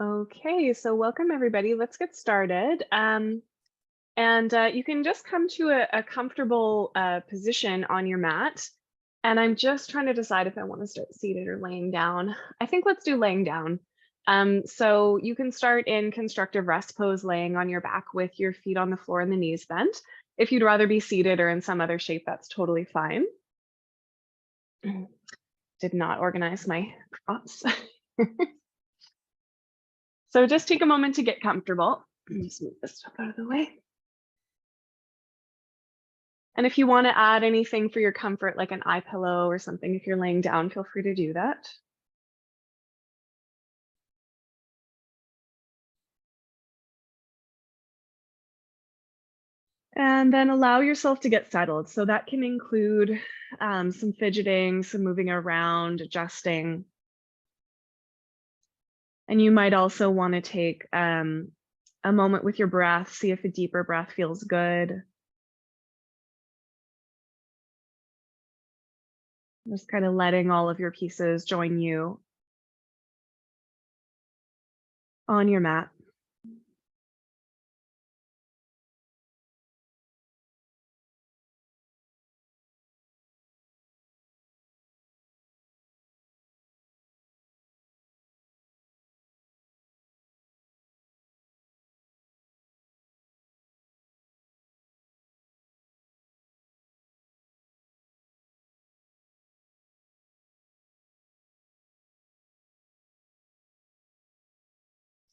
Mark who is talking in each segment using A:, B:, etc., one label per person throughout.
A: Okay, so welcome everybody. Let's get started. You can just come to a comfortable position on your mat. And I'm just trying to decide if I want to start seated or laying down. I think let's do laying down. So you can start in constructive rest pose, laying on your back with your feet on the floor and the knees bent. If you'd rather be seated or in some other shape, that's totally fine. Did not organize my props. So just take a moment to get comfortable. Just move this stuff out of the way. And if you want to add anything for your comfort, like an eye pillow or something, if you're laying down, feel free to do that. And then allow yourself to get settled. So that can include some fidgeting, some moving around, adjusting. And you might also want to take a moment with your breath, see if a deeper breath feels good. Just kind of letting all of your pieces join you on your mat.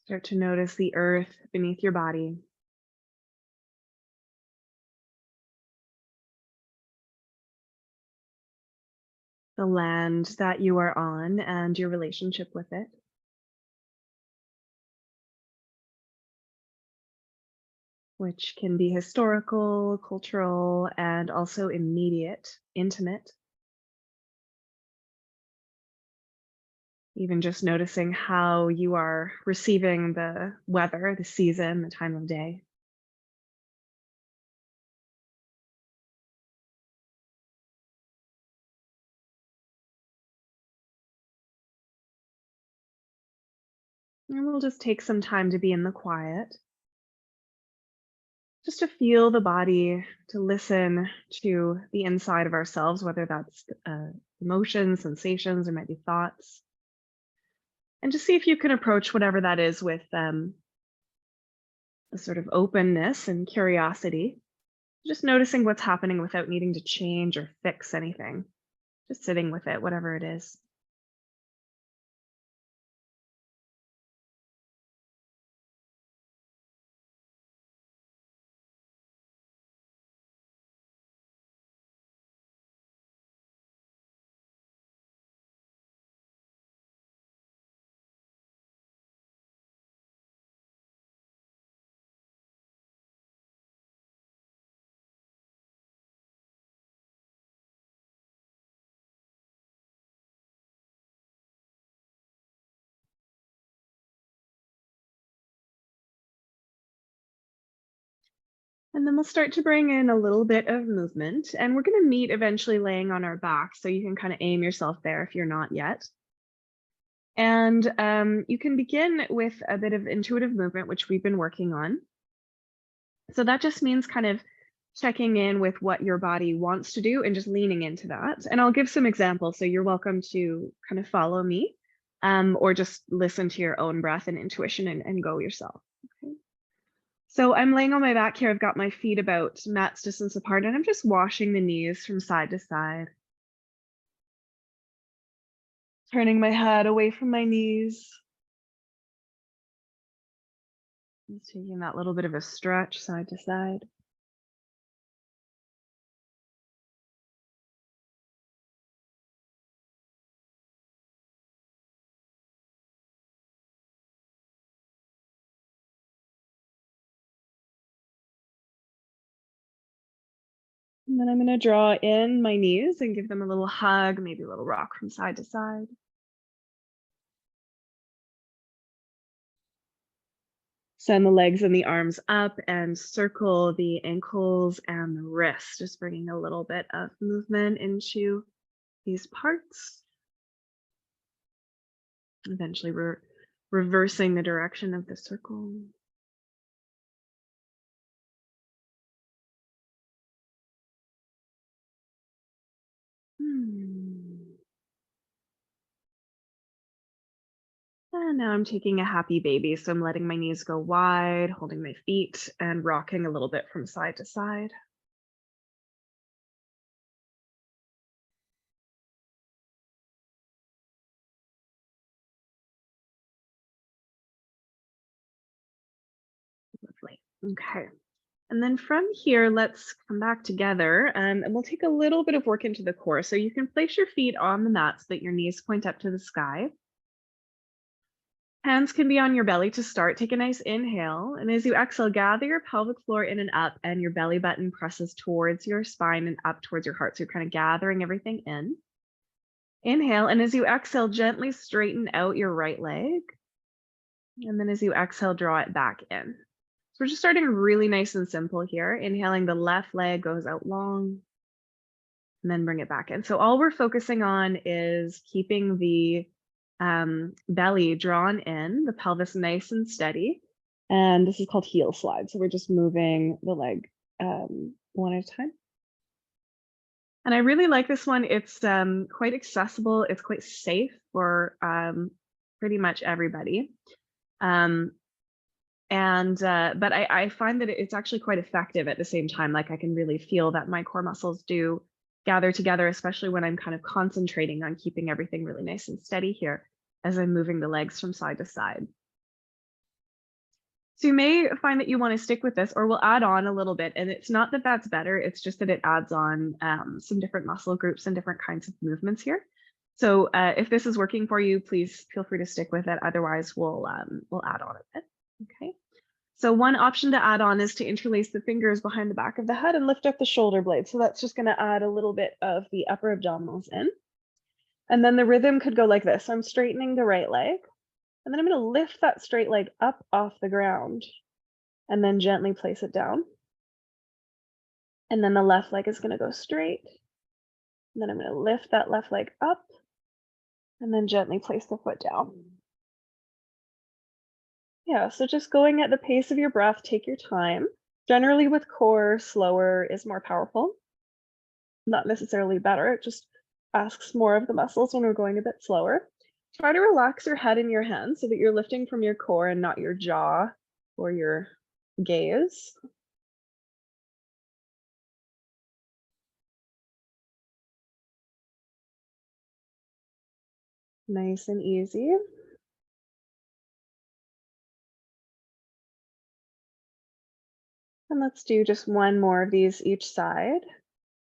A: Start to notice the earth beneath your body. The land that you are on and your relationship with it. Which can be historical, cultural, and also immediate, intimate. Even just noticing how you are receiving the weather, the season, the time of day. And we'll just take some time to be in the quiet. Just to feel the body, to listen to the inside of ourselves, whether that's emotions, sensations, or maybe thoughts. And just see if you can approach whatever that is with a sort of openness and curiosity. Just noticing what's happening without needing to change or fix anything. Just sitting with it, whatever it is. And then we'll start to bring in a little bit of movement, and we're going to meet eventually laying on our back. So you can kind of aim yourself there if you're not yet. And you can begin with a bit of intuitive movement, which we've been working on. So that just means kind of checking in with what your body wants to do and just leaning into that. And I'll give some examples. So you're welcome to kind of follow me or just listen to your own breath and intuition and go yourself. Okay. So I'm laying on my back here. I've got my feet about mat's distance apart, and I'm just washing the knees from side to side. Turning my head away from my knees. Just taking that little bit of a stretch side to side. And then I'm going to draw in my knees and give them a little hug, maybe a little rock from side to side. Send the legs and the arms up and circle the ankles and the wrists, just bringing a little bit of movement into these parts. Eventually, we're reversing the direction of the circle. Hmm. And now I'm taking a happy baby, so I'm letting my knees go wide, holding my feet, and rocking a little bit from side to side. Lovely. Okay. And then from here, let's come back together and we'll take a little bit of work into the core. So you can place your feet on the mat so that your knees point up to the sky. Hands can be on your belly to start. Take a nice inhale. And as you exhale, gather your pelvic floor in and up, and your belly button presses towards your spine and up towards your heart. So you're kind of gathering everything in. Inhale. And as you exhale, gently straighten out your right leg. And then as you exhale, draw it back in. So we're just starting really nice and simple here. Inhaling, the left leg goes out long, and then bring it back in. So all we're focusing on is keeping the belly drawn in, the pelvis nice and steady. And this is called heel slide. So we're just moving the leg one at a time. And I really like this one. It's quite accessible. It's quite safe for pretty much everybody. But I find that it's actually quite effective at the same time. Like I can really feel that my core muscles do gather together, especially when I'm kind of concentrating on keeping everything really nice and steady here as I'm moving the legs from side to side. So you may find that you want to stick with this, or we'll add on a little bit. And it's not that that's better, it's just that it adds on some different muscle groups and different kinds of movements here. So if this is working for you, please feel free to stick with it. Otherwise, we'll add on a bit. Okay. So one option to add on is to interlace the fingers behind the back of the head and lift up the shoulder blades. So that's just going to add a little bit of the upper abdominals in. And then the rhythm could go like this. So I'm straightening the right leg, and then I'm going to lift that straight leg up off the ground and then gently place it down. And then the left leg is going to go straight. And then I'm going to lift that left leg up and then gently place the foot down. Yeah, so just going at the pace of your breath, take your time. Generally with core, slower is more powerful. Not necessarily better, it just asks more of the muscles when we're going a bit slower. Try to relax your head in your hands so that you're lifting from your core and not your jaw or your gaze. Nice and easy. And let's do just one more of these each side.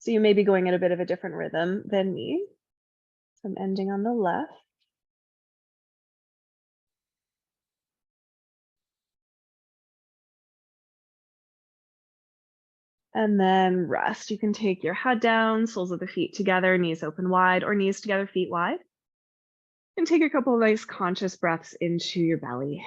A: So you may be going at a bit of a different rhythm than me. So I'm ending on the left. And then rest. You can take your head down, soles of the feet together, knees open wide, or knees together, feet wide. And take a couple of nice conscious breaths into your belly.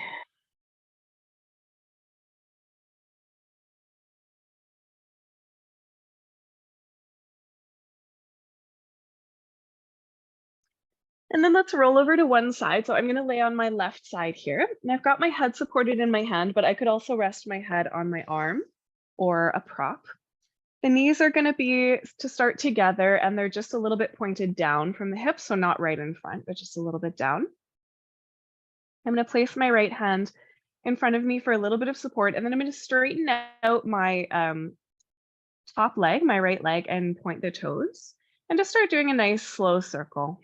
A: And then let's roll over to one side. So I'm going to lay on my left side here. And I've got my head supported in my hand, but I could also rest my head on my arm or a prop. The knees are going to be to start together, and they're just a little bit pointed down from the hips, so not right in front, but just a little bit down. I'm going to place my right hand in front of me for a little bit of support, and then I'm going to straighten out my top leg, my right leg, and point the toes, and just start doing a nice slow circle.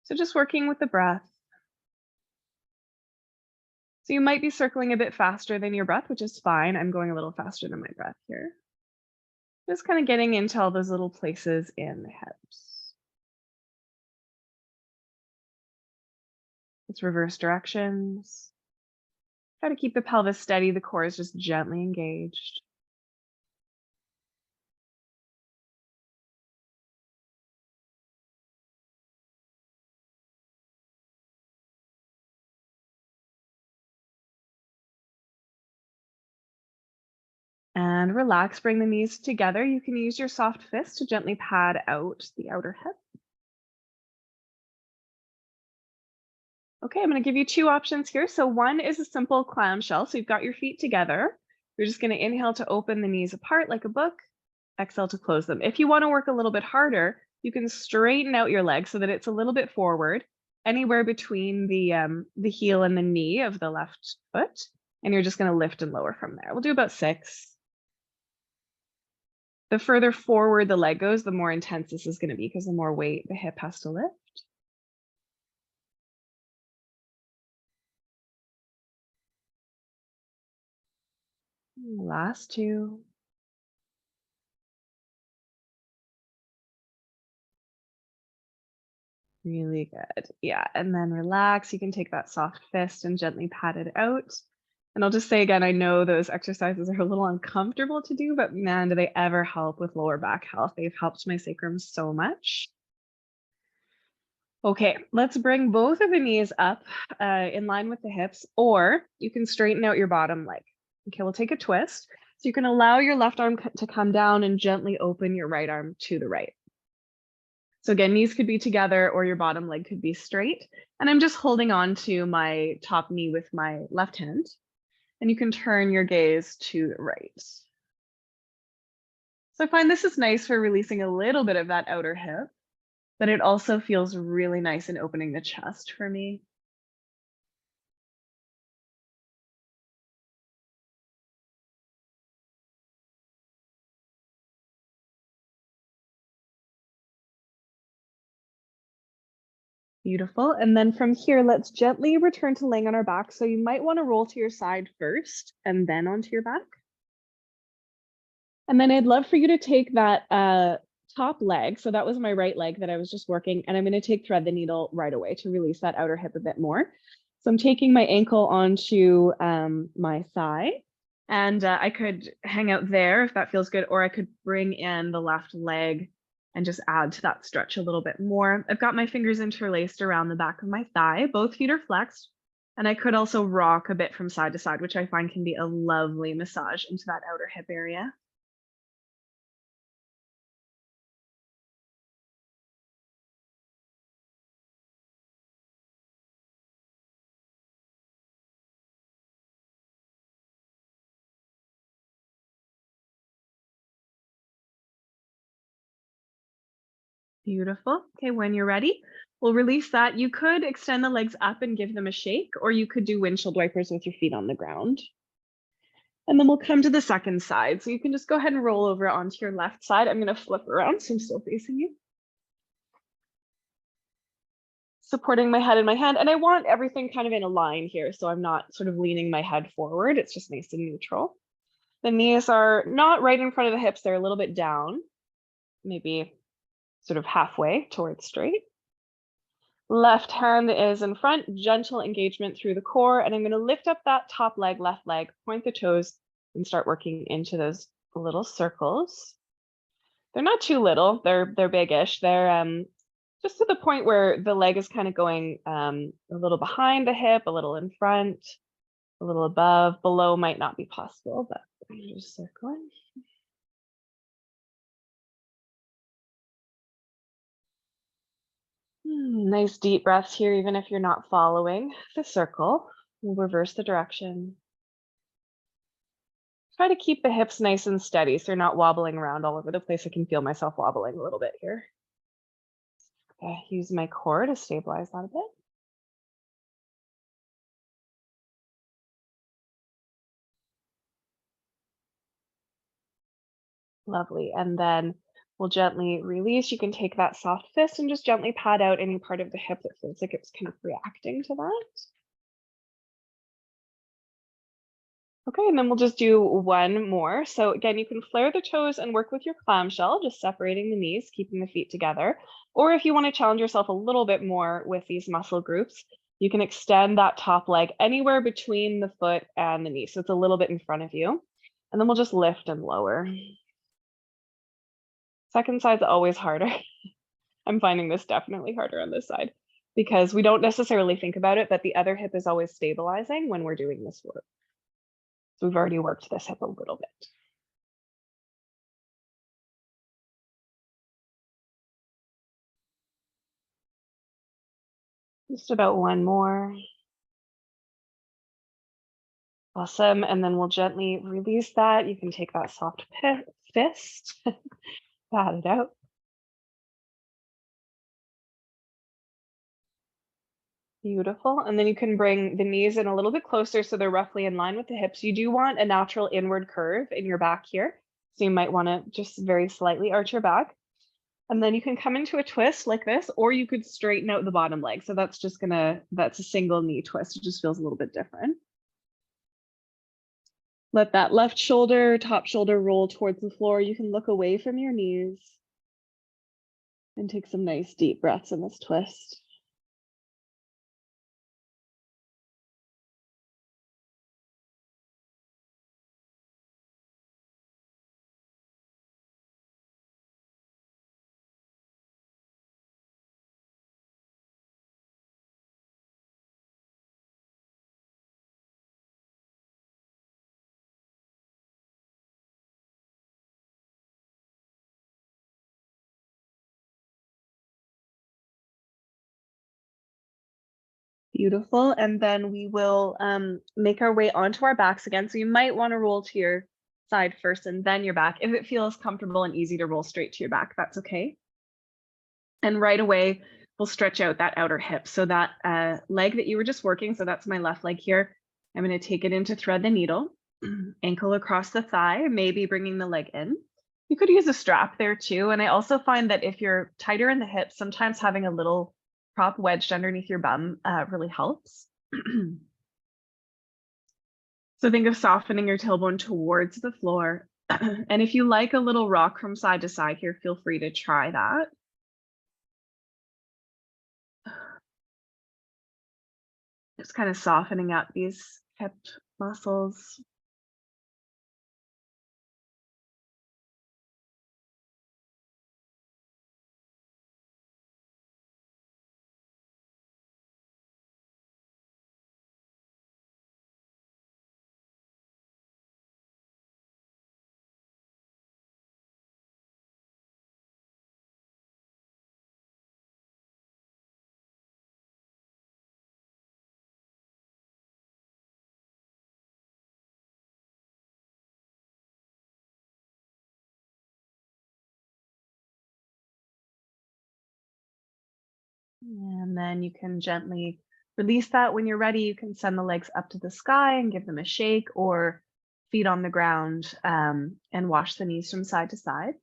A: So just working with the breath. So you might be circling a bit faster than your breath, which is fine. I'm going a little faster than my breath here. Just kind of getting into all those little places in the hips. Let's reverse directions. Try to keep the pelvis steady. The core is just gently engaged. And relax, bring the knees together. You can use your soft fist to gently pad out the outer hip. Okay, I'm going to give you two options here. So one is a simple clamshell. So you've got your feet together. You're just going to inhale to open the knees apart like a book, exhale to close them. If you want to work a little bit harder, you can straighten out your leg so that it's a little bit forward, anywhere between the heel and the knee of the left foot. And you're just going to lift and lower from there. We'll do about 6. The further forward the leg goes, the more intense this is going to be because the more weight the hip has to lift. Last 2. Really good. Yeah, and then relax. You can take that soft fist and gently pat it out. And I'll just say again, I know those exercises are a little uncomfortable to do, but man, do they ever help with lower back health. They've helped my sacrum so much. Okay, let's bring both of the knees up in line with the hips, or you can straighten out your bottom leg. Okay, we'll take a twist. So you can allow your left arm to come down and gently open your right arm to the right. So again, knees could be together or your bottom leg could be straight. And I'm just holding on to my top knee with my left hand. And you can turn your gaze to the right. So I find this is nice for releasing a little bit of that outer hip, but it also feels really nice in opening the chest for me. Beautiful. And then from here, let's gently return to laying on our back. So you might want to roll to your side first and then onto your back. And then I'd love for you to take that top leg. So that was my right leg that I was just working. And I'm going to take thread the needle right away to release that outer hip a bit more. So I'm taking my ankle onto my thigh. And I could hang out there if that feels good, or I could bring in the left leg and just add to that stretch a little bit more. I've got my fingers interlaced around the back of my thigh. Both feet are flexed. And I could also rock a bit from side to side, which I find can be a lovely massage into that outer hip area. Beautiful. Okay, when you're ready, we'll release that. You could extend the legs up and give them a shake, or you could do windshield wipers with your feet on the ground. And then we'll come to the second side. So you can just go ahead and roll over onto your left side. I'm going to flip around so I'm still facing you. Supporting my head in my hand. And I want everything kind of in a line here. So I'm not sort of leaning my head forward. It's just nice and neutral. The knees are not right in front of the hips. They're a little bit down, maybe sort of halfway towards straight. Left hand is in front, gentle engagement through the core. And I'm going to lift up that top leg, left leg, point the toes, and start working into those little circles. They're not too little, they're biggish. They're just to the point where the leg is kind of going a little behind the hip, a little in front, a little above. Below might not be possible, but I'm just circling. Nice deep breaths here, even if you're not following the circle. We'll reverse the direction. Try to keep the hips nice and steady so you're not wobbling around all over the place. I can feel myself wobbling a little bit here. Okay, use my core to stabilize that a bit. Lovely. And then we'll gently release. You can take that soft fist and just gently pat out any part of the hip that feels like it's kind of reacting to that. Okay, and then we'll just do one more. So again, you can flare the toes and work with your clamshell, just separating the knees, keeping the feet together. Or if you want to challenge yourself a little bit more with these muscle groups, you can extend that top leg anywhere between the foot and the knee. So it's a little bit in front of you. And then we'll just lift and lower. Second side's always harder. I'm finding this definitely harder on this side because we don't necessarily think about it, but the other hip is always stabilizing when we're doing this work. So we've already worked this hip a little bit. Just about one more. Awesome. And then we'll gently release that. You can take that soft fist, pat it out. Beautiful. And then you can bring the knees in a little bit closer so they're roughly in line with the hips. You do want a natural inward curve in your back here. So you might want to just very slightly arch your back. And then you can come into a twist like this, or you could straighten out the bottom leg. So that's that's a single knee twist. It just feels a little bit different. Let that left shoulder, top shoulder roll towards the floor. You can look away from your knees and take some nice deep breaths in this twist. Beautiful. And then we will make our way onto our backs again. So you might want to roll to your side first and then your back. If it feels comfortable and easy to roll straight to your back, that's okay. And right away, we'll stretch out that outer hip. So that leg that you were just working, so that's my left leg here. I'm going to take it in to thread the needle, ankle across the thigh, maybe bringing the leg in. You could use a strap there too. And I also find that if you're tighter in the hips, sometimes having a little prop wedged underneath your bum really helps. So think of softening your tailbone towards the floor. And if you like a little rock from side to side here, feel free to try that. Just kind of softening up these hip muscles. And then you can gently release that. When you're ready, you can send the legs up to the sky and give them a shake, or feet on the ground and wash the knees from side to side.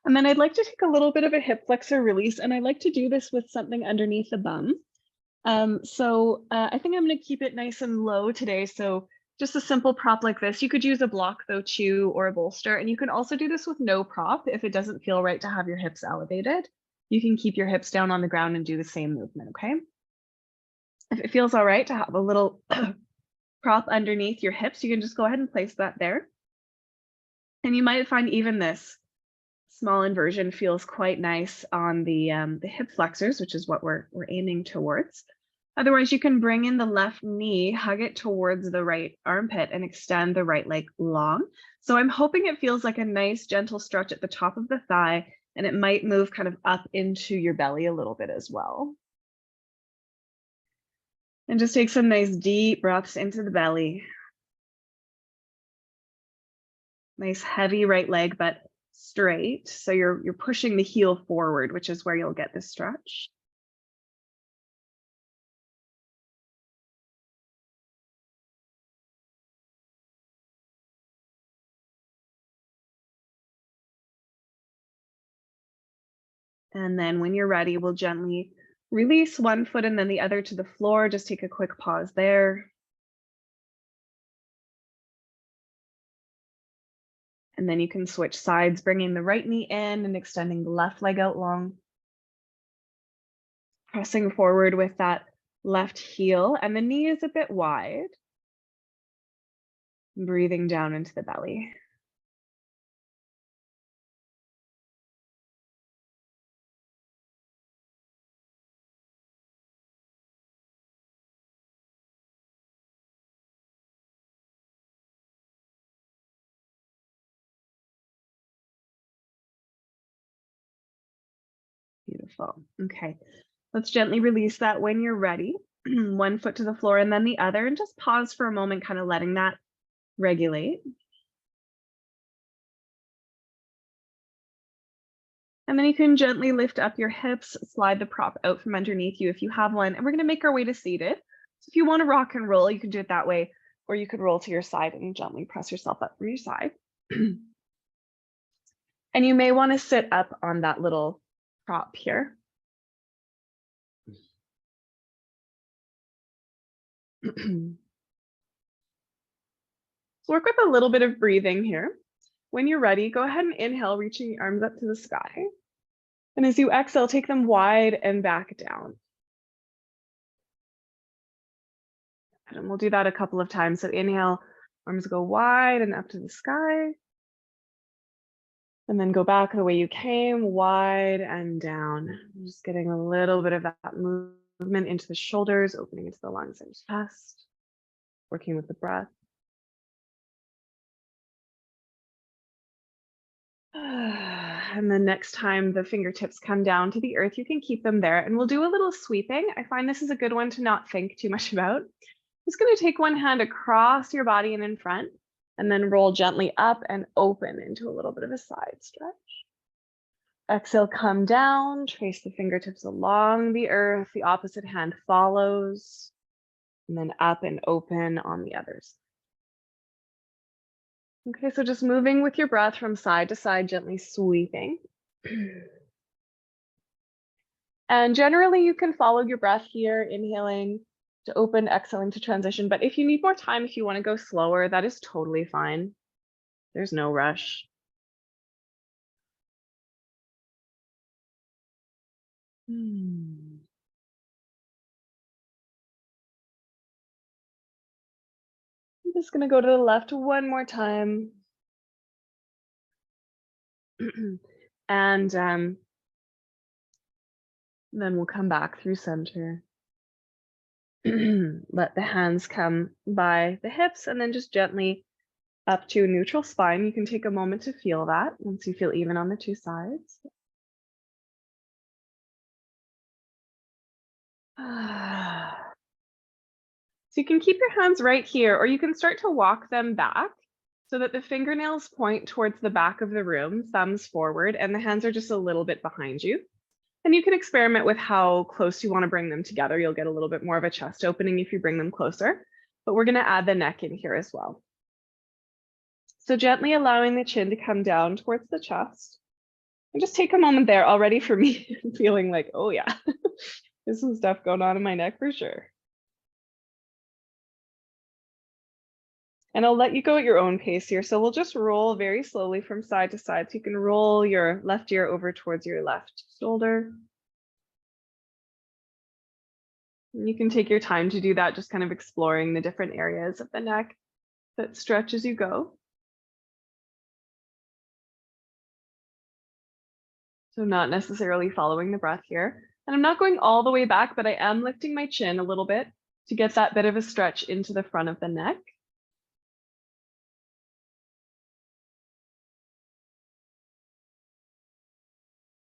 A: And then I'd like to take a little bit of a hip flexor release, and I like to do this with something underneath the bum. I think I'm going to keep it nice and low today. So just a simple prop like this. You could use a block though too, or a bolster. And you can also do this with no prop if it doesn't feel right to have your hips elevated. You can keep your hips down on the ground and do the same movement, okay? If it feels all right to have a little prop underneath your hips, you can just go ahead and place that there. And you might find even this small inversion feels quite nice on the hip flexors, which is what we're aiming towards. Otherwise, you can bring in the left knee, hug it towards the right armpit, and extend the right leg long. So I'm hoping it feels like a nice gentle stretch at the top of the thigh, and it might move kind of up into your belly a little bit as well. And just take some nice deep breaths into the belly. Nice heavy right leg, but straight. So you're pushing the heel forward, which is where you'll get this stretch. And then when you're ready, we'll gently release one foot and then the other to the floor. Just take a quick pause there. And then you can switch sides, bringing the right knee in and extending the left leg out long. Pressing forward with that left heel, and the knee is a bit wide. Breathing down into the belly. Beautiful. Okay. Let's gently release that when you're ready. One foot to the floor and then the other, and just pause for a moment, kind of letting that regulate. And then you can gently lift up your hips, slide the prop out from underneath you if you have one, and we're going to make our way to seated. So if you want to rock and roll, you can do it that way, or you could roll to your side and gently press yourself up from your side. And you may want to sit up on that little prop here. So work with a little bit of breathing here. When you're ready, go ahead and inhale, reaching the arms up to the sky. And as you exhale, take them wide and back down. And we'll do that a couple of times. So inhale, arms go wide and up to the sky. And then go back the way you came, wide and down. Just getting a little bit of that movement into the shoulders, opening into the lungs and chest, working with the breath. And then next time the fingertips come down to the earth, you can keep them there. And we'll do a little sweeping. I find this is a good one to not think too much about. Just going to take one hand across your body and in front, and then roll gently up and open into a little bit of a side stretch. Exhale, come down, trace the fingertips along the earth. The opposite hand follows, and then up and open on the others. Okay, so just moving with your breath from side to side, gently sweeping. And generally you can follow your breath here, inhaling to open, exhaling to transition. But if you need more time, if you want to go slower, that is totally fine. There's no rush. I'm just going to go to the left one more time. And then we'll come back through center. Let the hands come by the hips and then just gently up to a neutral spine. You can take a moment to feel that once you feel even on the two sides. So you can keep your hands right here, or you can start to walk them back so that the fingernails point towards the back of the room, thumbs forward, and the hands are just a little bit behind you. And you can experiment with how close you want to bring them together. You'll get a little bit more of a chest opening if you bring them closer, but we're going to add the neck in here as well. So gently allowing the chin to come down towards the chest. And just take a moment there. Already for me, feeling like, oh yeah, there's some stuff going on in my neck for sure. And I'll let you go at your own pace here. So we'll just roll very slowly from side to side. So you can roll your left ear over towards your left shoulder. And you can take your time to do that, just kind of exploring the different areas of the neck that stretch as you go. So not necessarily following the breath here. And I'm not going all the way back, but I am lifting my chin a little bit to get that bit of a stretch into the front of the neck.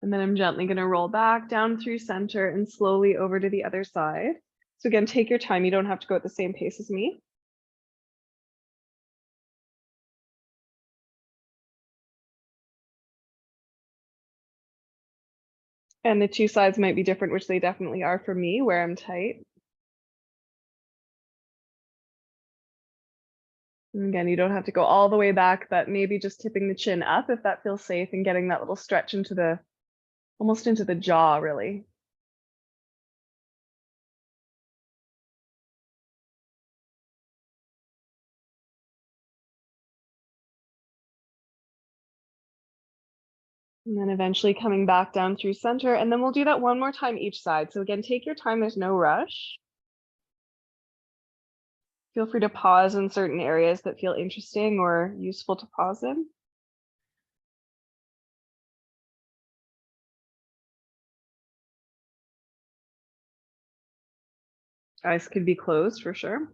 A: And then I'm gently going to roll back down through center and slowly over to the other side. So again, take your time. You don't have to go at the same pace as me. And the two sides might be different, which they definitely are for me, where I'm tight. And again, you don't have to go all the way back, but maybe just tipping the chin up if that feels safe and getting that little stretch into the, almost into the jaw, really. And then eventually coming back down through center. And then we'll do that one more time each side. So again, take your time, there's no rush. Feel free to pause in certain areas that feel interesting or useful to pause in. Eyes could be closed for sure.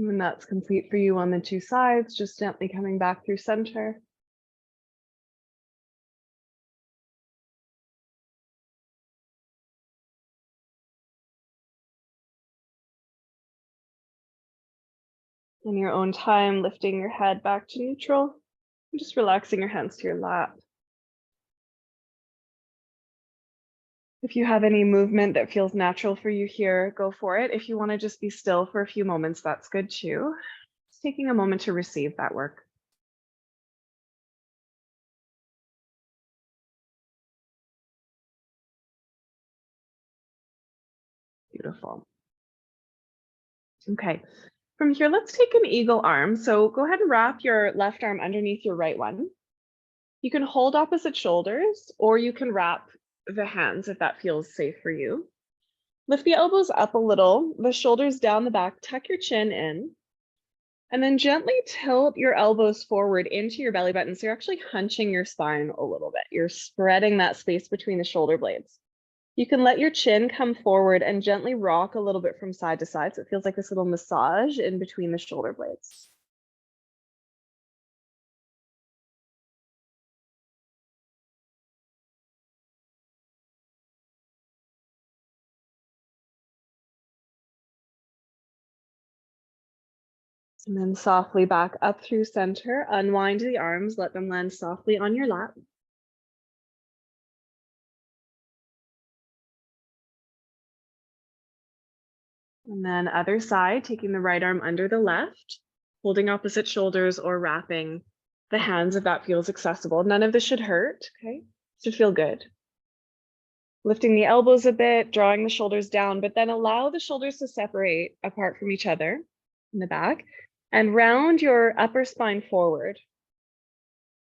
A: When that's complete for you on the two sides, just gently coming back through center. In your own time, lifting your head back to neutral, and just relaxing your hands to your lap. If you have any movement that feels natural for you here, go for it. If you want to just be still for a few moments, that's good too. Just taking a moment to receive that work. Beautiful. Okay, from here, let's take an eagle arm. So go ahead and wrap your left arm underneath your right one. You can hold opposite shoulders, or you can wrap the hands if that feels safe for you. Lift the elbows up a little, the shoulders down the back, tuck your chin in, and then gently tilt your elbows forward into your belly button. So you're actually hunching your spine a little bit. You're spreading that space between the shoulder blades. You can let your chin come forward and gently rock a little bit from side to side. So it feels like this little massage in between the shoulder blades. And then softly back up through center, unwind the arms, let them land softly on your lap. And then other side, taking the right arm under the left, holding opposite shoulders or wrapping the hands if that feels accessible. None of this should hurt, okay? Should feel good. Lifting the elbows a bit, drawing the shoulders down, but then allow the shoulders to separate apart from each other in the back and round your upper spine forward.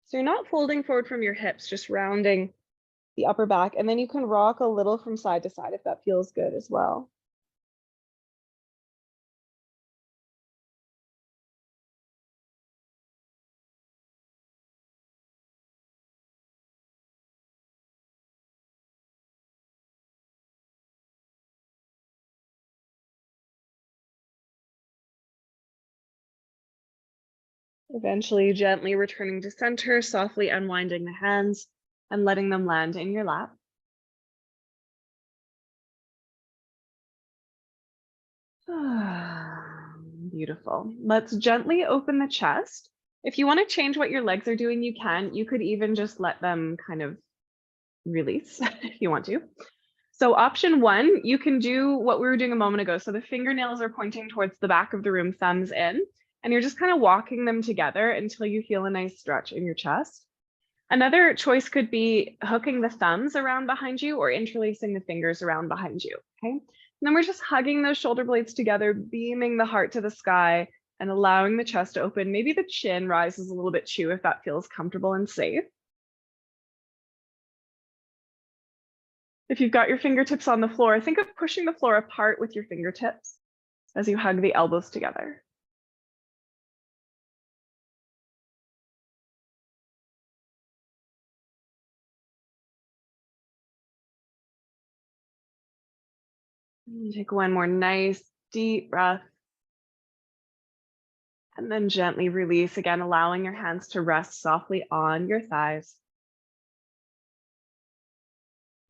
A: So you're not folding forward from your hips, just rounding the upper back, and then you can rock a little from side to side if that feels good as well. Eventually gently returning to center, softly unwinding the hands and letting them land in your lap. Beautiful. Let's gently open the chest. If you want to change what your legs are doing, you can. You could even just let them kind of release if you want to. So option one, you can do what we were doing a moment ago. So the fingernails are pointing towards the back of the room, thumbs in, and you're just kind of walking them together until you feel a nice stretch in your chest. Another choice could be hooking the thumbs around behind you or interlacing the fingers around behind you, okay? And then we're just hugging those shoulder blades together, beaming the heart to the sky and allowing the chest to open. Maybe the chin rises a little bit too if that feels comfortable and safe. If you've got your fingertips on the floor, think of pushing the floor apart with your fingertips as you hug the elbows together. And take one more nice deep breath. And then gently release again, allowing your hands to rest softly on your thighs.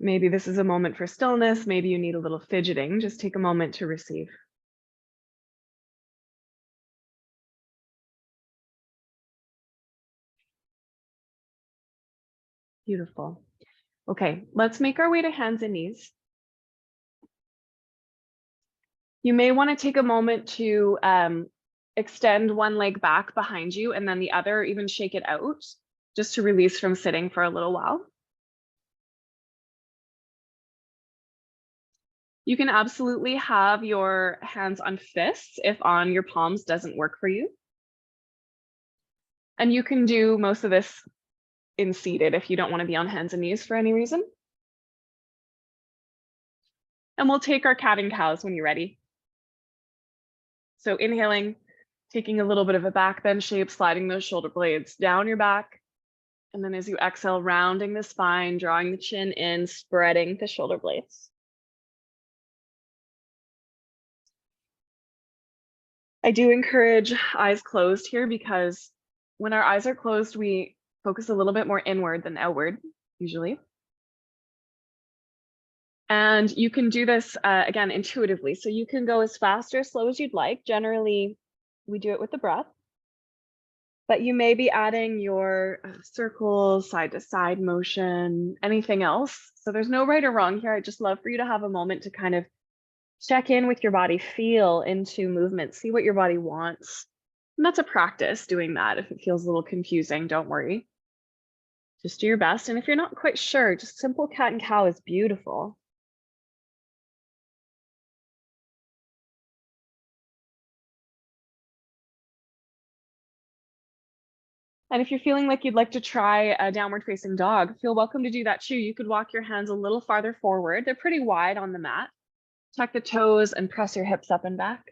A: Maybe this is a moment for stillness. Maybe you need a little fidgeting. Just take a moment to receive. Beautiful. Okay, let's make our way to hands and knees. You may want to take a moment to extend one leg back behind you and then the other, even shake it out just to release from sitting for a little while. You can absolutely have your hands on fists if on your palms doesn't work for you. And you can do most of this in seated if you don't want to be on hands and knees for any reason. And we'll take our cat and cows when you're ready. So inhaling, taking a little bit of a back bend shape, sliding those shoulder blades down your back. And then as you exhale, rounding the spine, drawing the chin in, spreading the shoulder blades. I do encourage eyes closed here because when our eyes are closed, we focus a little bit more inward than outward, usually. And you can do this, again, intuitively. So you can go as fast or as slow as you'd like. Generally, we do it with the breath. But you may be adding your circles, side to side motion, anything else. So there's no right or wrong here. I just love for you to have a moment to kind of check in with your body, feel into movement, see what your body wants. And that's a practice doing that. If it feels a little confusing, don't worry. Just do your best. And if you're not quite sure, just simple cat and cow is beautiful. And if you're feeling like you'd like to try a downward facing dog, feel welcome to do that too. You could walk your hands a little farther forward. They're pretty wide on the mat. Tuck the toes and press your hips up and back.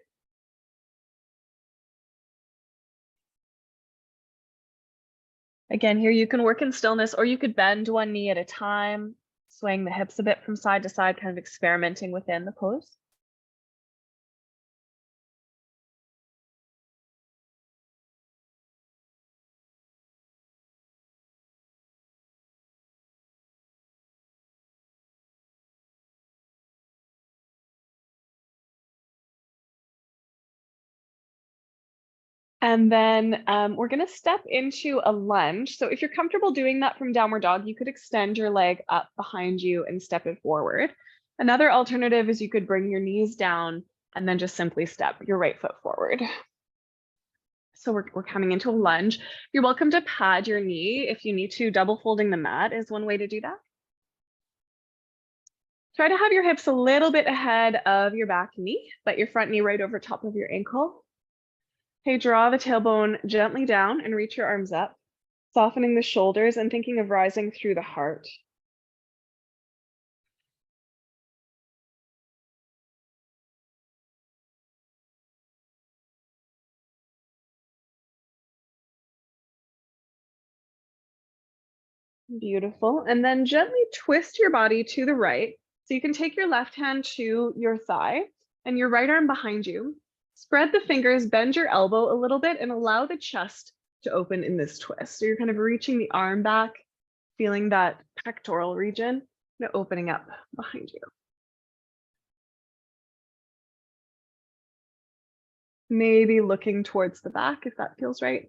A: Again, here you can work in stillness, or you could bend one knee at a time, swaying the hips a bit from side to side, kind of experimenting within the pose. And then we're going to step into a lunge. So if you're comfortable doing that from downward dog, you could extend your leg up behind you and step it forward. Another alternative is you could bring your knees down and then just simply step your right foot forward. So we're coming into a lunge. You're welcome to pad your knee if you need to. Double folding the mat is one way to do that. Try to have your hips a little bit ahead of your back knee, but your front knee right over top of your ankle. Okay, draw the tailbone gently down and reach your arms up, softening the shoulders and thinking of rising through the heart. Beautiful. And then gently twist your body to the right. So you can take your left hand to your thigh and your right arm behind you. Spread the fingers, bend your elbow a little bit, and allow the chest to open in this twist. So you're kind of reaching the arm back, feeling that pectoral region, opening up behind you. Maybe looking towards the back if that feels right.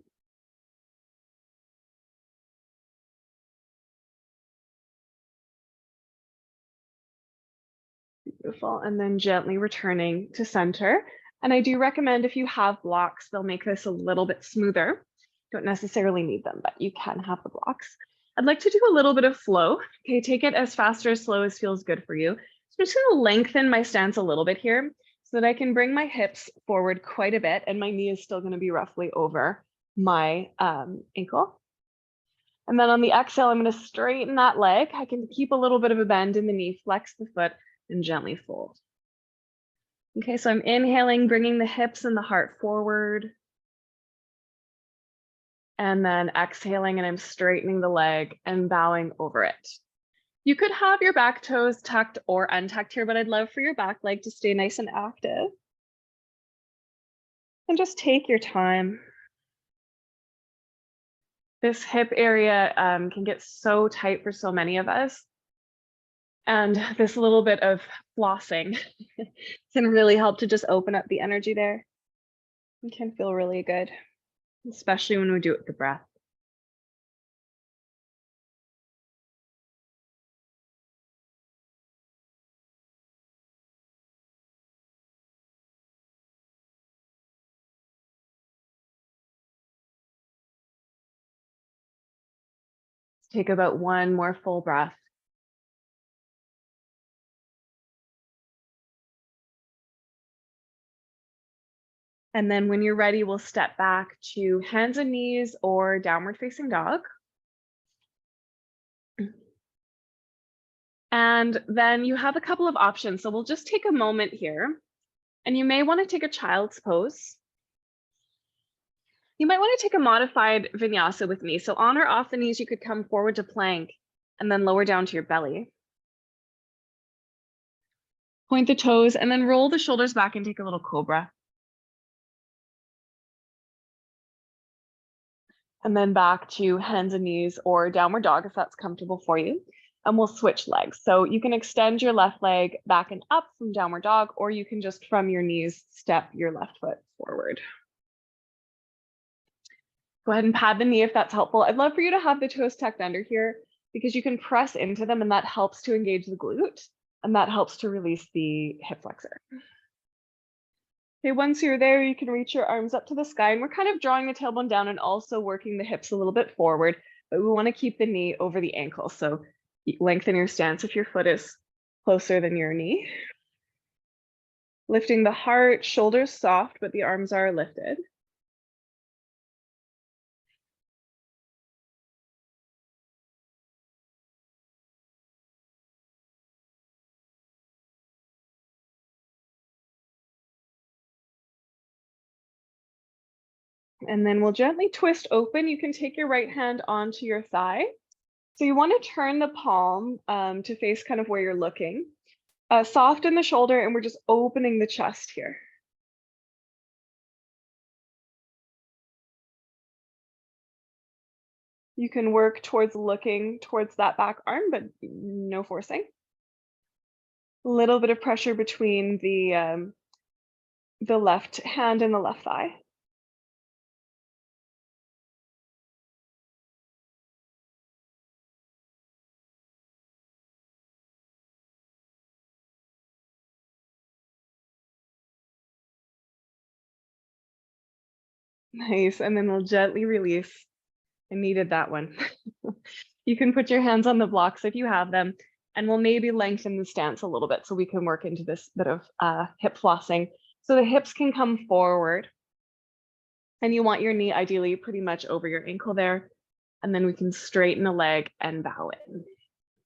A: Beautiful. And then gently returning to center. And I do recommend if you have blocks, they'll make this a little bit smoother. Don't necessarily need them, but you can have the blocks. I'd like to do a little bit of flow. Okay, take it as fast or as slow as feels good for you. So I'm just gonna lengthen my stance a little bit here so that I can bring my hips forward quite a bit and my knee is still gonna be roughly over my ankle. And then on the exhale, I'm gonna straighten that leg. I can keep a little bit of a bend in the knee, flex the foot, and gently fold. Okay, so I'm inhaling, bringing the hips and the heart forward. And then exhaling, and I'm straightening the leg and bowing over it. You could have your back toes tucked or untucked here, but I'd love for your back leg to stay nice and active. And just take your time. This hip area can get so tight for so many of us. And this little bit of flossing can really help to just open up the energy there. It can feel really good, especially when we do it with the breath. Take about one more full breath. And then when you're ready, we'll step back to hands and knees or downward facing dog. And then you have a couple of options. So we'll just take a moment here. And you may want to take a child's pose. You might want to take a modified vinyasa with me. So on or off the knees, you could come forward to plank and then lower down to your belly. Point the toes and then roll the shoulders back and take a little cobra. And then back to hands and knees or downward dog if that's comfortable for you. And we'll switch legs. So you can extend your left leg back and up from downward dog, or you can just from your knees step your left foot forward. Go ahead and pad the knee if that's helpful. I'd love for you to have the toes tucked under here because you can press into them and that helps to engage the glute and that helps to release the hip flexor. Okay, once you're there, you can reach your arms up to the sky and we're kind of drawing the tailbone down and also working the hips a little bit forward, but we want to keep the knee over the ankle. So lengthen your stance if your foot is closer than your knee. Lifting the heart, shoulders soft, but the arms are lifted. And then we'll gently twist open. You can take your right hand onto your thigh. So you want to turn the palm to face kind of where you're looking. Soften the shoulder and we're just opening the chest here. You can work towards looking towards that back arm, but no forcing. A little bit of pressure between the left hand and the left thigh. Nice, and then we'll gently release. I needed that one. You can put your hands on the blocks if you have them, and we'll maybe lengthen the stance a little bit so we can work into this bit of hip flossing. So the hips can come forward, and you want your knee ideally pretty much over your ankle there, and then we can straighten the leg and bow in.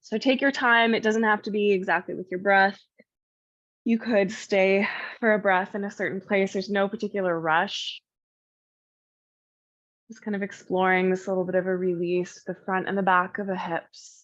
A: So take your time. It doesn't have to be exactly with your breath. You could stay for a breath in a certain place. There's no particular rush. Just kind of exploring this little bit of a release, the front and the back of the hips.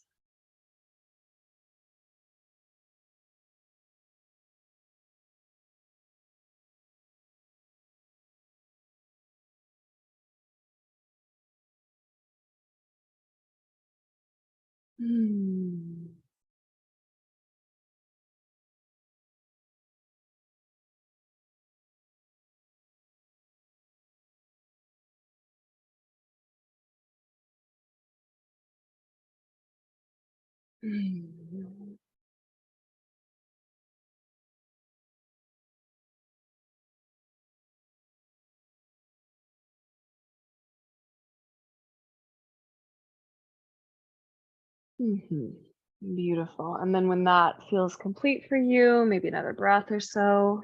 A: Beautiful. And then when that feels complete for you, maybe another breath or so.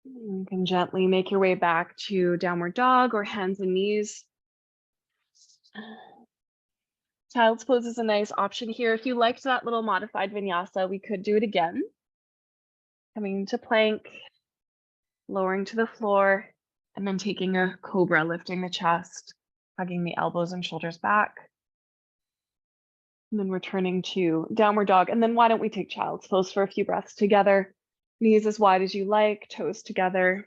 A: You can gently make your way back to downward dog or hands and knees. Child's pose is a nice option here. If you liked that little modified vinyasa, we could do it again. Coming to plank, lowering to the floor, and then taking a cobra, lifting the chest, hugging the elbows and shoulders back. And then returning to downward dog. And then why don't we take child's pose for a few breaths together. Knees as wide as you like, toes together.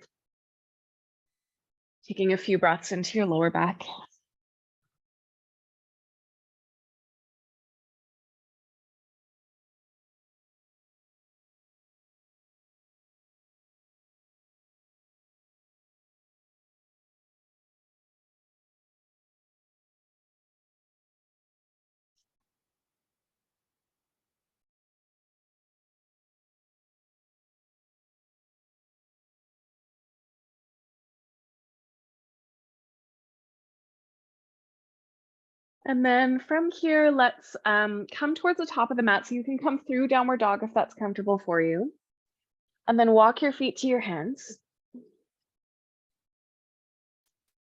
A: Taking a few breaths into your lower back. And then from here, let's come towards the top of the mat. So you can come through downward dog if that's comfortable for you. And then walk your feet to your hands.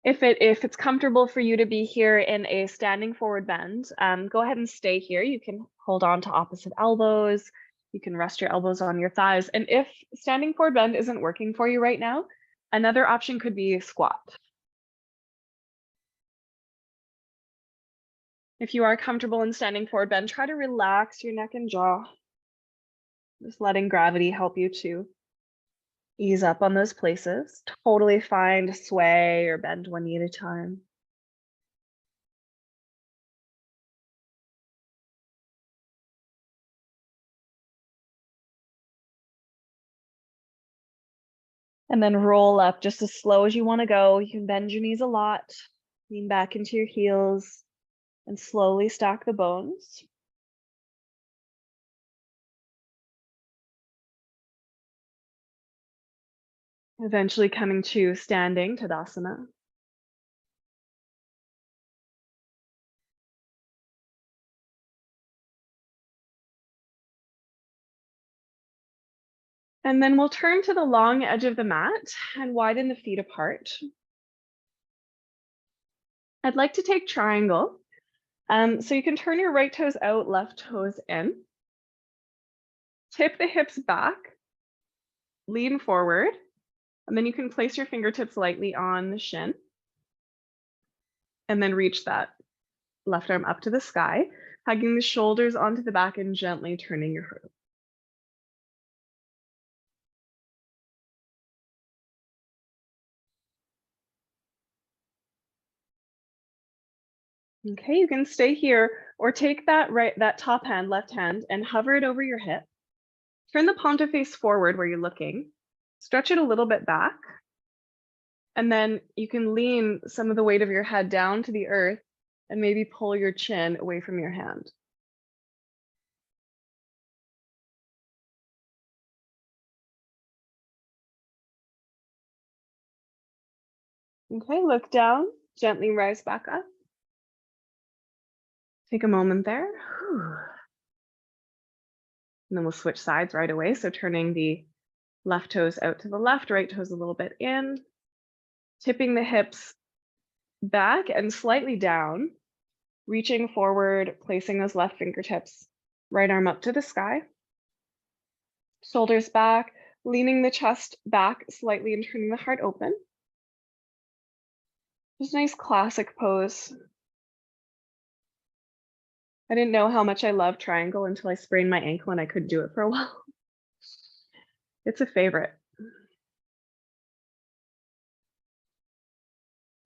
A: If it's comfortable for you to be here in a standing forward bend, go ahead and stay here. You can hold on to opposite elbows. You can rest your elbows on your thighs. And if standing forward bend isn't working for you right now, another option could be squat. If you are comfortable in standing forward bend, try to relax your neck and jaw. Just letting gravity help you too. Ease up on those places. Totally fine to sway or bend one knee at a time. And then roll up just as slow as you want to go. You can bend your knees a lot, lean back into your heels, and slowly stack the bones. Eventually coming to standing Tadasana. And then we'll turn to the long edge of the mat and widen the feet apart. I'd like to take triangle. So you can turn your right toes out, left toes in. Tip the hips back, lean forward, and then you can place your fingertips lightly on the shin. And then reach that left arm up to the sky, hugging the shoulders onto the back and gently turning your heart. Okay, you can stay here or take that top hand, left hand, and hover it over your hip. Turn the palm to face forward where you're looking. Stretch it a little bit back. And then you can lean some of the weight of your head down to the earth and maybe pull your chin away from your hand. Okay, look down, gently rise back up. Take a moment there. And then we'll switch sides right away. So turning the left toes out to the left, right toes a little bit in, tipping the hips back and slightly down, reaching forward, placing those left fingertips, right arm up to the sky. Shoulders back, leaning the chest back slightly and turning the heart open. Just a nice classic pose. I didn't know how much I love triangle until I sprained my ankle and I couldn't do it for a while. It's a favorite.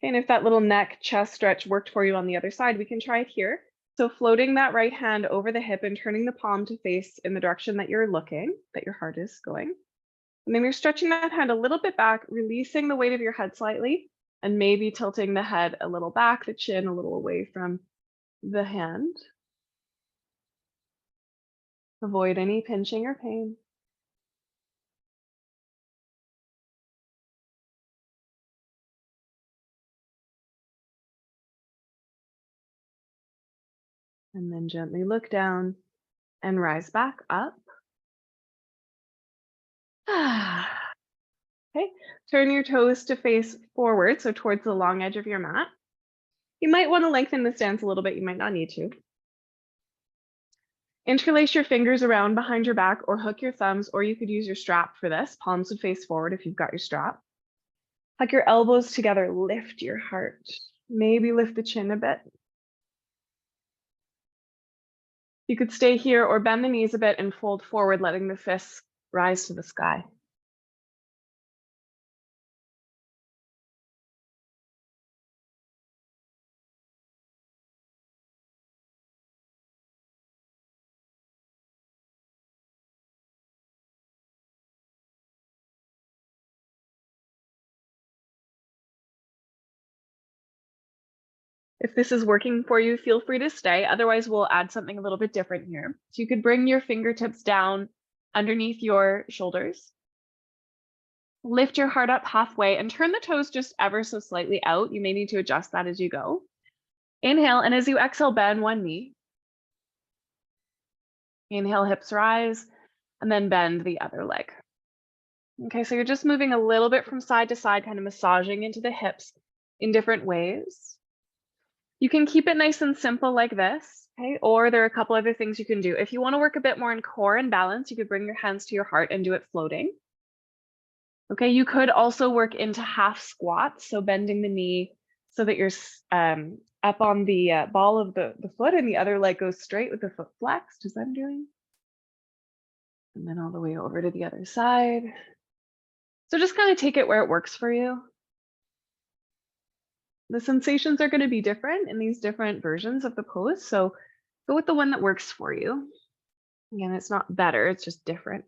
A: And if that little neck chest stretch worked for you on the other side, we can try it here. So floating that right hand over the hip and turning the palm to face in the direction that you're looking, that your heart is going. And then you're stretching that hand a little bit back, releasing the weight of your head slightly, and maybe tilting the head a little back, the chin a little away from the hand. Avoid any pinching or pain. And then gently look down and rise back up. Okay, turn your toes to face forward, so towards the long edge of your mat. You might want to lengthen the stance a little bit, you might not need to. Interlace your fingers around behind your back or hook your thumbs, or you could use your strap for this. Palms would face forward if you've got your strap. Hug your elbows together, lift your heart. Maybe lift the chin a bit. You could stay here or bend the knees a bit and fold forward, letting the fists rise to the sky. If this is working for you, feel free to stay. Otherwise, we'll add something a little bit different here. So you could bring your fingertips down underneath your shoulders. Lift your heart up halfway and turn the toes just ever so slightly out. You may need to adjust that as you go. Inhale, and as you exhale, bend one knee. Inhale, hips rise, and then bend the other leg. Okay, so you're just moving a little bit from side to side, kind of massaging into the hips in different ways. You can keep it nice and simple like this, okay? Or there are a couple other things you can do. If you want to work a bit more in core and balance, you could bring your hands to your heart and do it floating. Okay, you could also work into half squats, so bending the knee so that you're up on the ball of the foot and the other leg goes straight with the foot flexed, as I'm doing. And then all the way over to the other side. So just kind of take it where it works for you. The sensations are going to be different in these different versions of the pose. So go with the one that works for you. Again, it's not better, it's just different.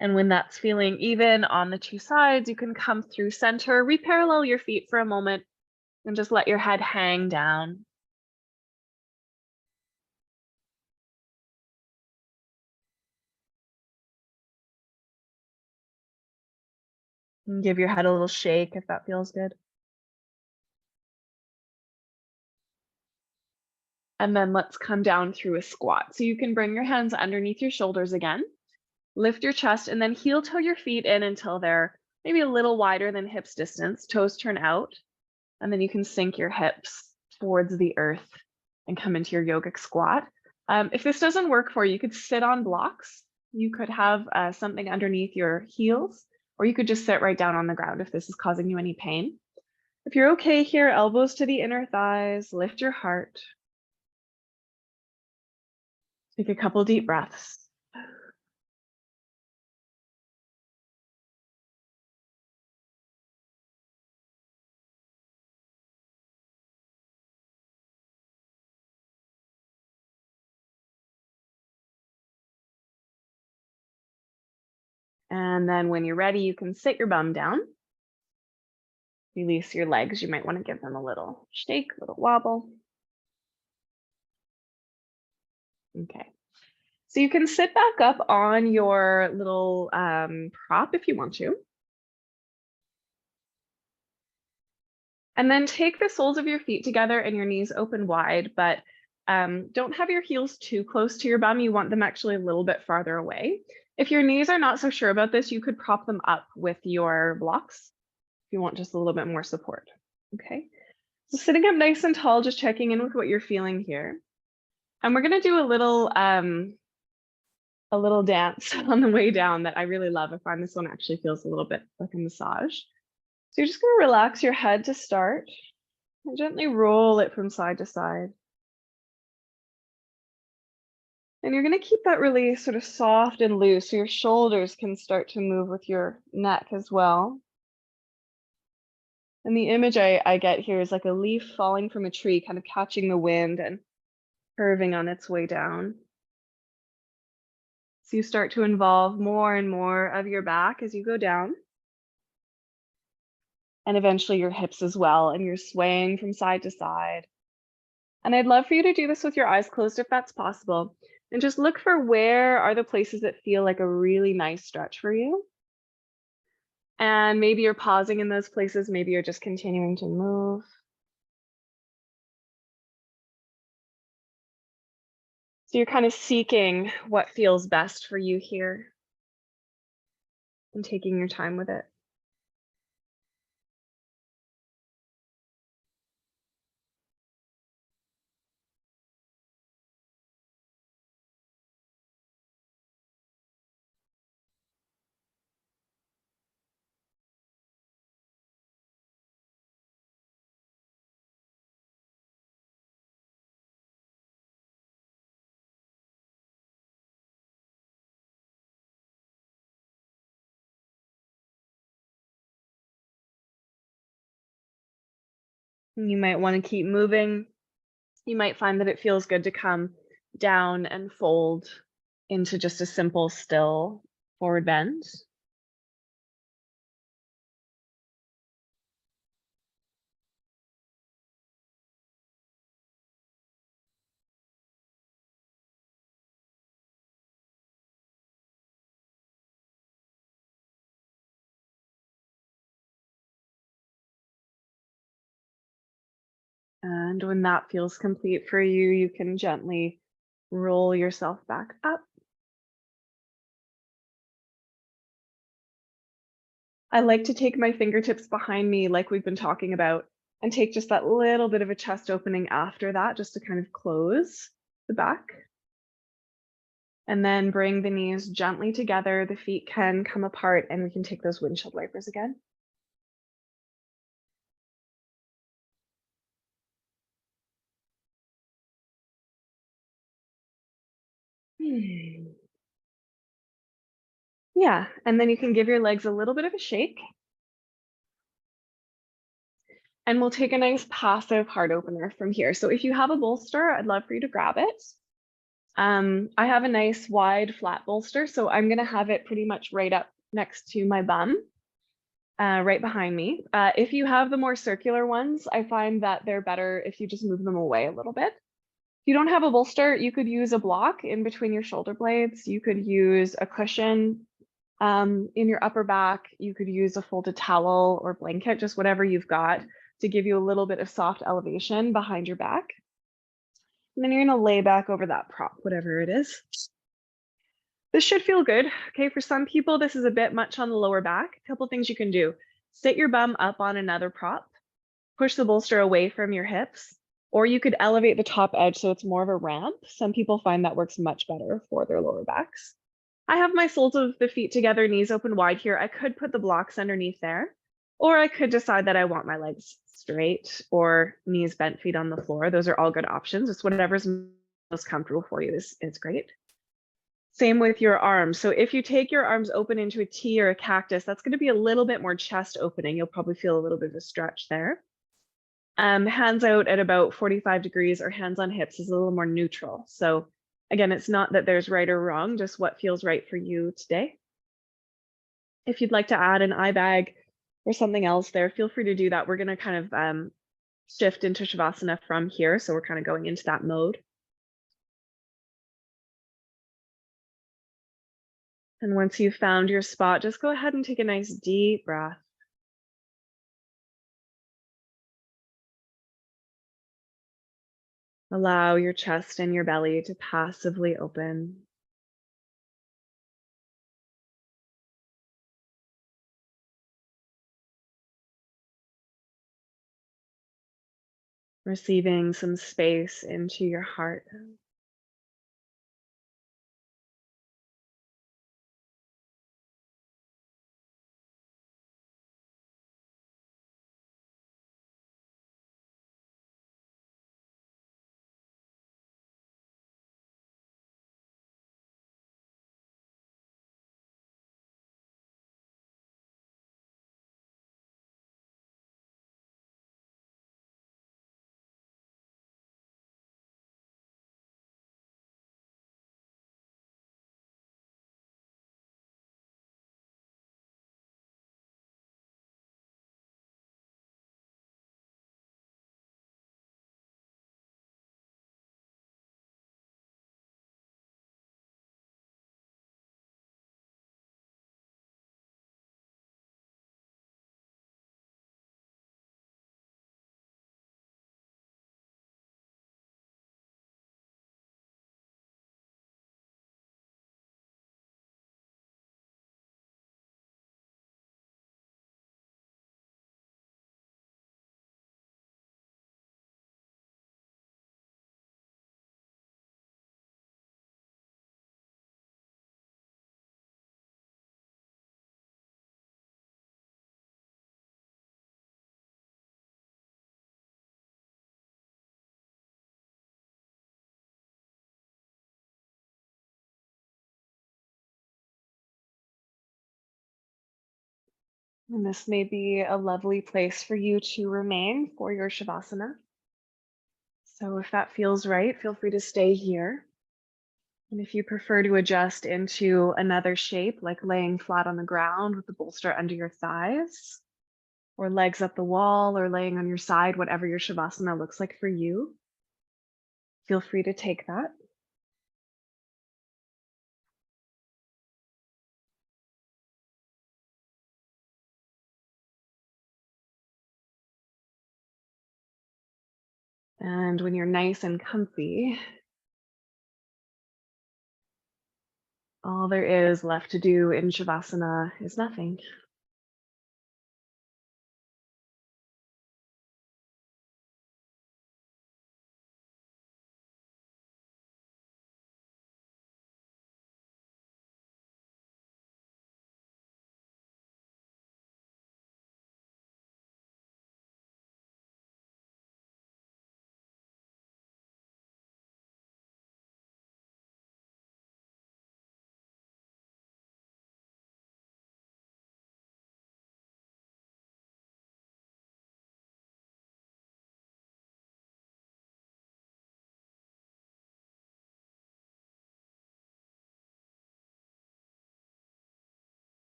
A: And when that's feeling even on the two sides, you can come through center, reparallel your feet for a moment, and just let your head hang down. And give your head a little shake if that feels good. And then let's come down through a squat. So you can bring your hands underneath your shoulders again, lift your chest, and then heel toe your feet in until they're maybe a little wider than hips distance. Toes turn out, and then you can sink your hips towards the earth and come into your yogic squat. If this doesn't work for you, you could sit on blocks. You could have something underneath your heels, or you could just sit right down on the ground if this is causing you any pain. If you're okay here, elbows to the inner thighs, lift your heart. Take a couple deep breaths. And then when you're ready, you can sit your bum down. Release your legs. You might want to give them a little shake, a little wobble. Okay. So you can sit back up on your little prop if you want to. And then take the soles of your feet together and your knees open wide, but don't have your heels too close to your bum. You want them actually a little bit farther away. If your knees are not so sure about this, you could prop them up with your blocks if you want just a little bit more support. Okay. So sitting up nice and tall, just checking in with what you're feeling here. And we're going to do a little dance on the way down that I really love. I find this one actually feels a little bit like a massage. So you're just going to relax your head to start and gently roll it from side to side. And you're going to keep that really sort of soft and loose so your shoulders can start to move with your neck as well. And the image I get here is like a leaf falling from a tree, kind of catching the wind and curving on its way down. So you start to involve more and more of your back as you go down. And eventually your hips as well, and you're swaying from side to side. And I'd love for you to do this with your eyes closed if that's possible. And just look for where are the places that feel like a really nice stretch for you. And maybe you're pausing in those places, maybe you're just continuing to move. So you're kind of seeking what feels best for you here and taking your time with it. You might want to keep moving. You might find that it feels good to come down and fold into just a simple, still forward bend. And when that feels complete for you, you can gently roll yourself back up. I like to take my fingertips behind me like we've been talking about and take just that little bit of a chest opening after that, just to kind of close the back. And then bring the knees gently together. The feet can come apart and we can take those windshield wipers again. Yeah, and then you can give your legs a little bit of a shake. And we'll take a nice passive heart opener from here. So if you have a bolster, I'd love for you to grab it. I have a nice wide flat bolster, so I'm gonna have it pretty much right up next to my bum, right behind me. If you have the more circular ones, I find that they're better if you just move them away a little bit. If you don't have a bolster, you could use a block in between your shoulder blades. You could use a cushion in your upper back. You could use a folded towel or blanket, just whatever you've got to give you a little bit of soft elevation behind your back. And then you're gonna lay back over that prop, whatever it is. This should feel good. Okay, for some people, this is a bit much on the lower back. A couple things you can do. Sit your bum up on another prop, push the bolster away from your hips, or you could elevate the top edge so it's more of a ramp. Some people find that works much better for their lower backs. I have my soles of the feet together, knees open wide here. I could put the blocks underneath there, or I could decide that I want my legs straight or knees bent, feet on the floor. Those are all good options. It's whatever's most comfortable for you is great. Same with your arms. So if you take your arms open into a T or a cactus, that's going to be a little bit more chest opening. You'll probably feel a little bit of a stretch there. Hands out at about 45 degrees or hands on hips is a little more neutral. So again, it's not that there's right or wrong, just what feels right for you today. If you'd like to add an eye bag or something else there, feel free to do that. We're going to kind of shift into Shavasana from here. So we're kind of going into that mode. And once you've found your spot, just go ahead and take a nice deep breath. Allow your chest and your belly to passively open. Receiving some space into your heart. And this may be a lovely place for you to remain for your Shavasana. So if that feels right, feel free to stay here. And if you prefer to adjust into another shape, like laying flat on the ground with the bolster under your thighs, or legs up the wall, or laying on your side, whatever your Shavasana looks like for you, feel free to take that. And when you're nice and comfy, all there is left to do in Shavasana is nothing.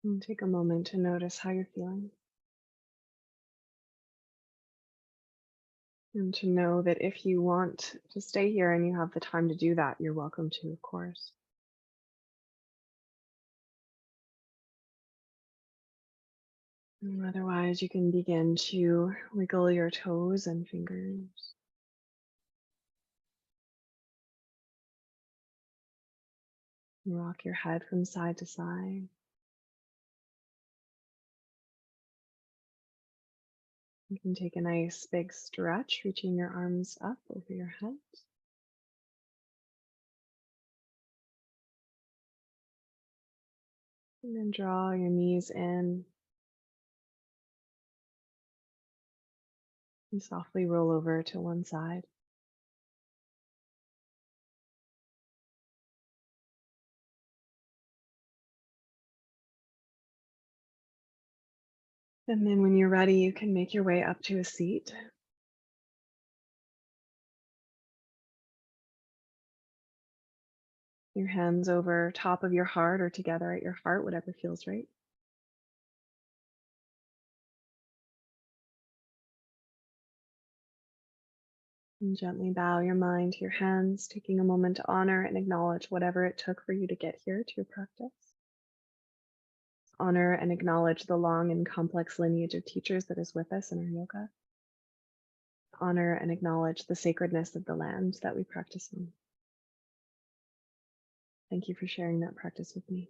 A: And take a moment to notice how you're feeling. And to know that if you want to stay here and you have the time to do that, you're welcome to, of course. And otherwise, you can begin to wiggle your toes and fingers. Rock your head from side to side. You can take a nice big stretch, reaching your arms up over your head. And then draw your knees in and softly roll over to one side. And then when you're ready, you can make your way up to a seat. Your hands over top of your heart or together at your heart, whatever feels right. And gently bow your mind to your hands, taking a moment to honor and acknowledge whatever it took for you to get here to your practice. Honor and acknowledge the long and complex lineage of teachers that is with us in our yoga. Honor and acknowledge the sacredness of the land that we practice on. Thank you for sharing that practice with me.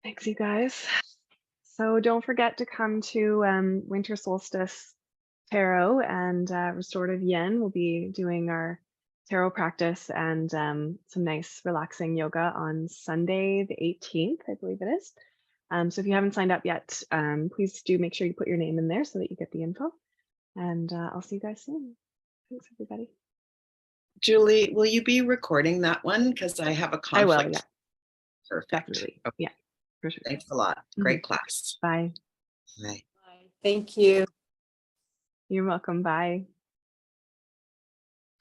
A: Thanks, you guys. So don't forget to come to Winter Solstice Tarot and Restorative Yin. We'll be doing our tarot practice and some nice relaxing yoga on Sunday, the 18th, I believe it is. So if you haven't signed up yet, please do make sure you put your name in there so that you get the info. And I'll see you guys soon. Thanks, everybody.
B: Julie, will you be recording that one? Because I have a conflict.
A: I will, yeah.
B: Perfect.
A: Definitely.
B: Okay.
A: Yeah, for sure.
B: Thanks a lot. Great class.
A: Bye.
B: Bye.
C: Thank you.
A: You're welcome. Bye.